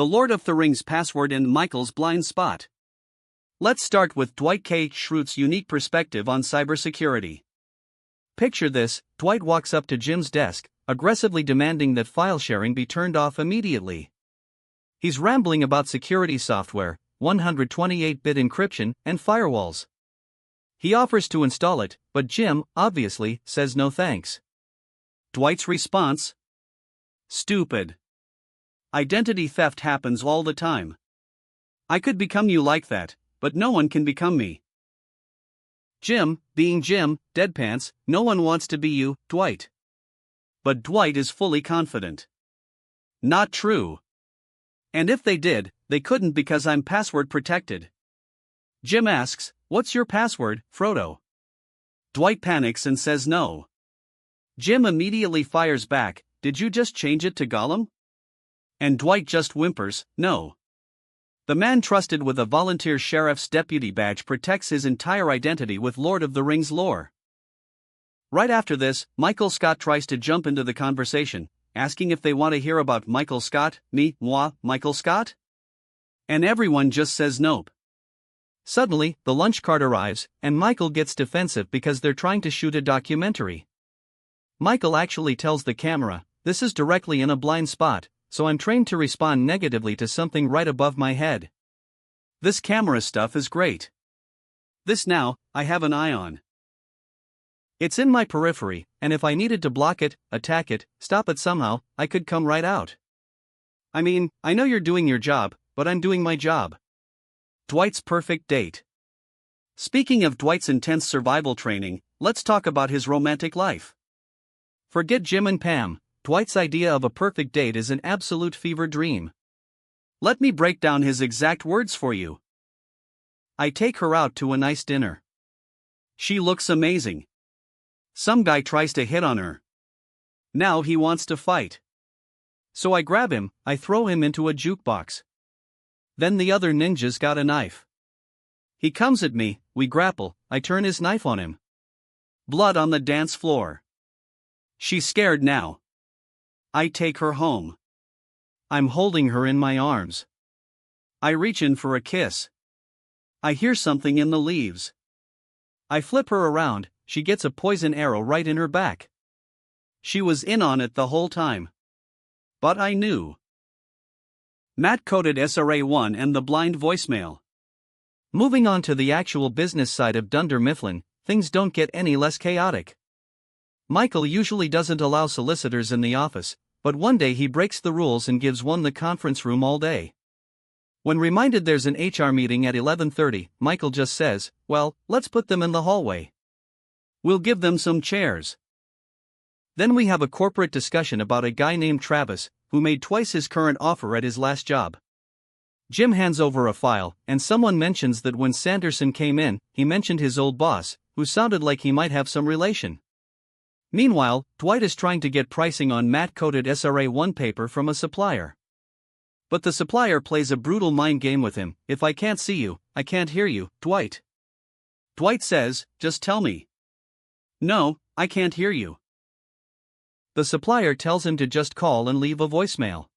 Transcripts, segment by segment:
The Lord of the Rings password and Michael's blind spot. Let's start with Dwight K. Schrute's unique perspective on cybersecurity. Picture this: Dwight walks up to Jim's desk, aggressively demanding that file sharing be turned off immediately. He's rambling about security software, 128-bit encryption, and firewalls. He offers to install it, but Jim, obviously, says no thanks. Dwight's response? Stupid. Identity theft happens all the time. I could become you like that, but no one can become me. Jim, being Jim, deadpants, no one wants to be you, Dwight. But Dwight is fully confident. Not true. And if they did, they couldn't because I'm password protected. Jim asks, "What's your password, Frodo?" Dwight panics and says no. Jim immediately fires back, "Did you just change it to Gollum?" And Dwight just whimpers, "No." The man trusted with a volunteer sheriff's deputy badge protects his entire identity with Lord of the Rings lore. Right after this, Michael Scott tries to jump into the conversation, asking if they want to hear about Michael Scott, Michael Scott? And everyone just says nope. Suddenly, the lunch cart arrives, and Michael gets defensive because they're trying to shoot a documentary. Michael actually tells the camera, "This is directly in a blind spot, so I'm trained to respond negatively to something right above my head. This camera stuff is great. This now, I have an eye on. It's in my periphery, and if I needed to block it, attack it, stop it somehow, I could come right out. I mean, I know you're doing your job, but I'm doing my job." Dwight's perfect date. Speaking of Dwight's intense survival training, let's talk about his romantic life. Forget Jim and Pam, Dwight's idea of a perfect date is an absolute fever dream. Let me break down his exact words for you. "I take her out to a nice dinner. She looks amazing. Some guy tries to hit on her. Now he wants to fight. So I grab him, I throw him into a jukebox. Then the other ninjas got a knife. He comes at me, we grapple, I turn his knife on him. Blood on the dance floor. She's scared now. I take her home. I'm holding her in my arms. I reach in for a kiss. I hear something in the leaves. I flip her around, she gets a poison arrow right in her back. She was in on it the whole time. But I knew." Matt coded SRA1 and the blind voicemail. Moving on to the actual business side of Dunder Mifflin, things don't get any less chaotic. Michael usually doesn't allow solicitors in the office, but one day he breaks the rules and gives one the conference room all day. When reminded there's an HR meeting at 11:30, Michael just says, "Well, let's put them in the hallway. We'll give them some chairs." Then we have a corporate discussion about a guy named Travis, who made twice his current offer at his last job. Jim hands over a file, and someone mentions that when Sanderson came in, he mentioned his old boss, who sounded like he might have some relation. Meanwhile, Dwight is trying to get pricing on Matt-coded SRA1 paper from a supplier. But the supplier plays a brutal mind game with him. "If I can't see you, I can't hear you, Dwight." Dwight says, "Just tell me." "No, I can't hear you." The supplier tells him to just call and leave a voicemail.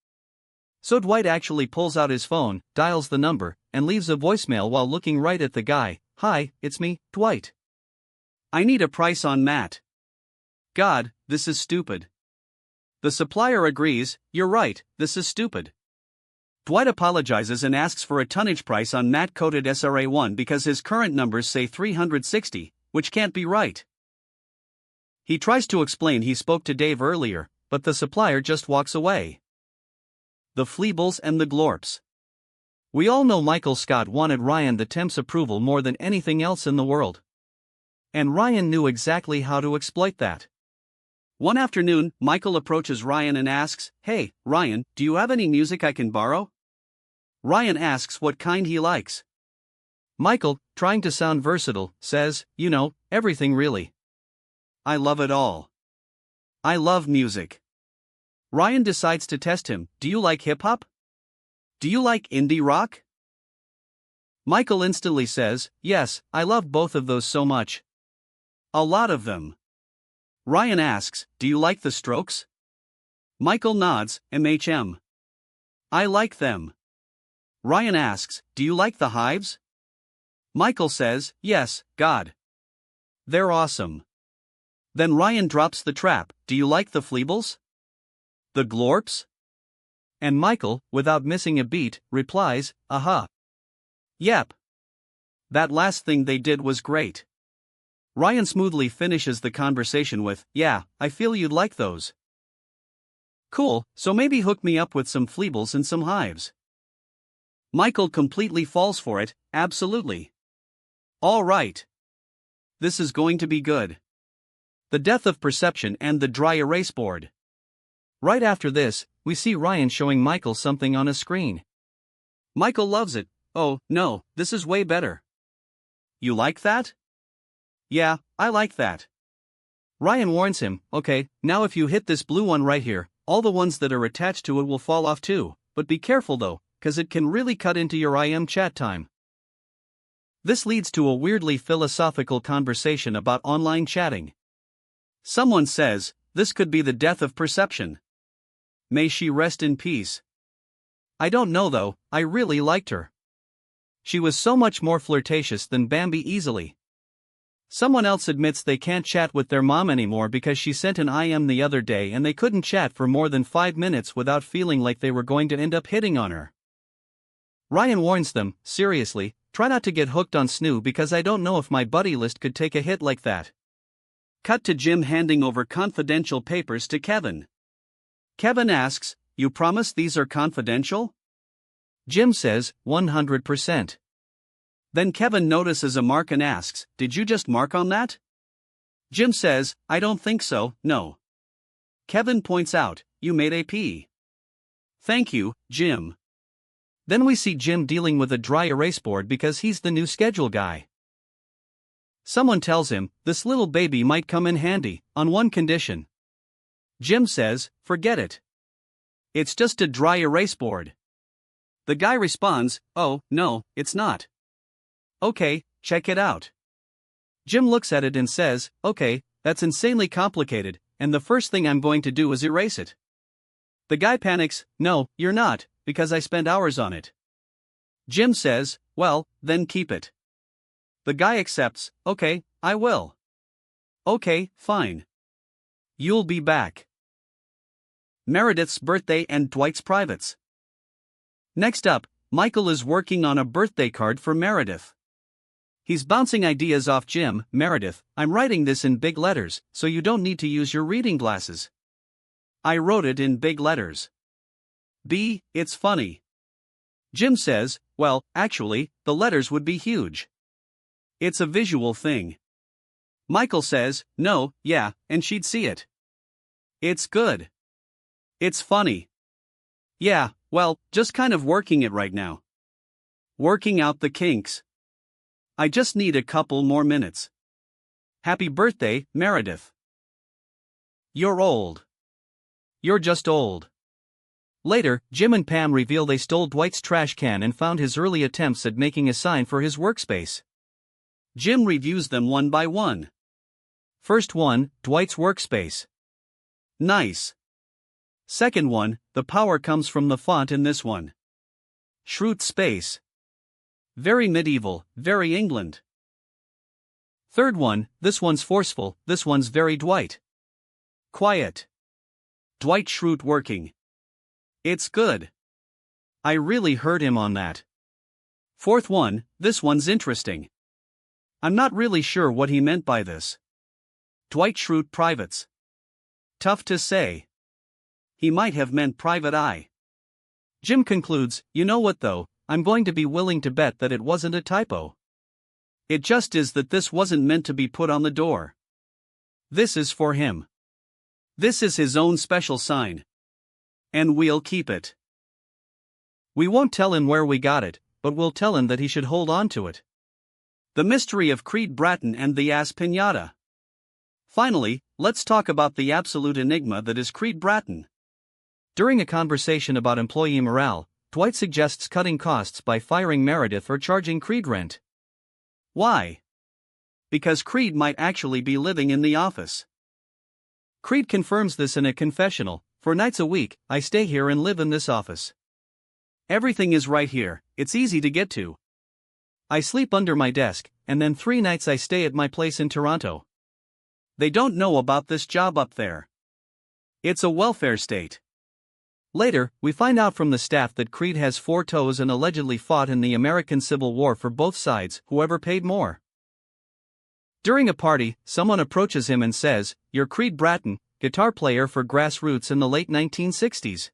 So Dwight actually pulls out his phone, dials the number, and leaves a voicemail while looking right at the guy. "Hi, it's me, Dwight. I need a price on Matt. God, this is stupid." The supplier agrees, "You're right, this is stupid." Dwight apologizes and asks for a tonnage price on Matt-coded SRA1 because his current numbers say 360, which can't be right. He tries to explain he spoke to Dave earlier, but the supplier just walks away. The Fleebles and the Glorps. We all know Michael Scott wanted Ryan the Temp's approval more than anything else in the world. And Ryan knew exactly how to exploit that. One afternoon, Michael approaches Ryan and asks, "Hey, Ryan, do you have any music I can borrow?" Ryan asks what kind he likes. Michael, trying to sound versatile, says, "You know, everything really. I love it all. I love music." Ryan decides to test him. "Do you like hip-hop? Do you like indie rock?" Michael instantly says, "Yes, I love both of those so much. A lot of them." Ryan asks, "Do you like the Strokes?" Michael nods, "MHM. I like them. Ryan asks, do you like the hives? Michael says, yes, God. They're awesome. Then Ryan drops the trap, do you like the fleebles? The glorps? And Michael, without missing a beat, replies, aha. Yep. That last thing they did was great. Ryan smoothly finishes the conversation with, yeah, I feel you'd like those. Cool, so maybe hook me up with some fleebles and some hives. Michael completely falls for it, absolutely. All right. This is going to be good. The death of perception and the dry erase board. Right after this, we see Ryan showing Michael something on a screen. Michael loves it. Oh, no, this is way better. You like that? Yeah, I like that. Ryan warns him, okay, now if you hit this blue one right here, all the ones that are attached to it will fall off too, but be careful though, cause it can really cut into your IM chat time. This leads to a weirdly philosophical conversation about online chatting. Someone says, this could be the death of perception. May she rest in peace. I don't know though, I really liked her. She was so much more flirtatious than Bambi easily. Someone else admits they can't chat with their mom anymore because she sent an IM the other day and they couldn't chat for more than 5 minutes without feeling like they were going to end up hitting on her. Ryan warns them, seriously, try not to get hooked on Snoo because I don't know if my buddy list could take a hit like that. Cut to Jim handing over confidential papers to Kevin. Kevin asks, you promise these are confidential? Jim says, 100%. Then Kevin notices a mark and asks, did you just mark on that? Jim says, I don't think so, no. Kevin points out, you made a P. Thank you, Jim. Then we see Jim dealing with a dry erase board because he's the new schedule guy. Someone tells him, this little baby might come in handy, on one condition. Jim says, forget it. It's just a dry erase board. The guy responds, oh, no, it's not. Okay, check it out. Jim looks at it and says, okay, that's insanely complicated, and the first thing I'm going to do is erase it. The guy panics, no, you're not, because I spent hours on it. Jim says, well, then keep it. The guy accepts, okay, I will. Okay, fine. You'll be back. Meredith's birthday and Dwight's privates. Next up, Michael is working on a birthday card for Meredith. He's bouncing ideas off Jim. Meredith, I'm writing this in big letters, so you don't need to use your reading glasses. I wrote it in big letters. B, it's funny. Jim says, well, actually, the letters would be huge. It's a visual thing. Michael says, no, yeah, and she'd see it. It's good. It's funny. Yeah, well, just kind of working it right now. Working out the kinks. I just need a couple more minutes. Happy birthday, Meredith. You're old. You're just old. Later, Jim and Pam reveal they stole Dwight's trash can and found his early attempts at making a sign for his workspace. Jim reviews them one by one. First one, Dwight's workspace. Nice. Second one, the power comes from the font in this one. Shroot space. Very medieval, very England. Third one, this one's forceful, this one's very Dwight. Quiet. Dwight Schrute working. It's good. I really heard him on that. Fourth one, this one's interesting. I'm not really sure what he meant by this. Dwight Schrute privates. Tough to say. He might have meant private eye. Jim concludes, you know what though, I'm going to be willing to bet that it wasn't a typo. It just is that this wasn't meant to be put on the door. This is for him. This is his own special sign. And we'll keep it. We won't tell him where we got it, but we'll tell him that he should hold on to it. The mystery of Creed Bratton and the ass piñata. Finally, let's talk about the absolute enigma that is Creed Bratton. During a conversation about employee morale, Dwight suggests cutting costs by firing Meredith or charging Creed rent. Why? Because Creed might actually be living in the office. Creed confirms this in a confessional, for nights a week, I stay here and live in this office. Everything is right here, it's easy to get to. I sleep under my desk, and then 3 nights I stay at my place in Toronto. They don't know about this job up there. It's a welfare state. Later, we find out from the staff that Creed has 4 toes and allegedly fought in the American Civil War for both sides, whoever paid more. During a party, someone approaches him and says, "You're Creed Bratton, guitar player for Grassroots in the late 1960s.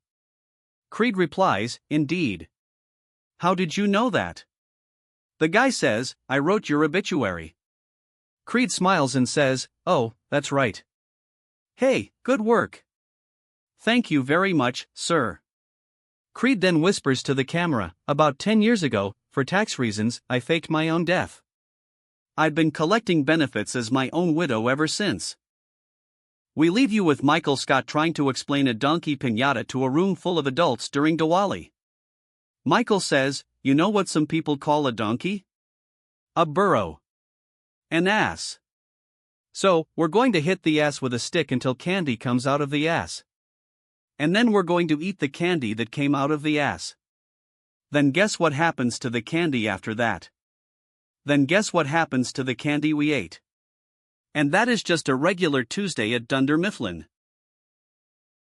Creed replies, "Indeed. How did you know that?" The guy says, "I wrote your obituary." Creed smiles and says, "Oh, that's right. Hey, good work. Thank you very much, sir." Creed then whispers to the camera, "About 10 years ago, for tax reasons, I faked my own death. I've been collecting benefits as my own widow ever since." We leave you with Michael Scott trying to explain a donkey piñata to a room full of adults during Diwali. Michael says, "You know what some people call a donkey? A burro. An ass. So, we're going to hit the ass with a stick until candy comes out of the ass. And then we're going to eat the candy that came out of the ass. Then guess what happens to the candy after that? Then guess what happens to the candy we ate? And that is just a regular Tuesday at Dunder Mifflin.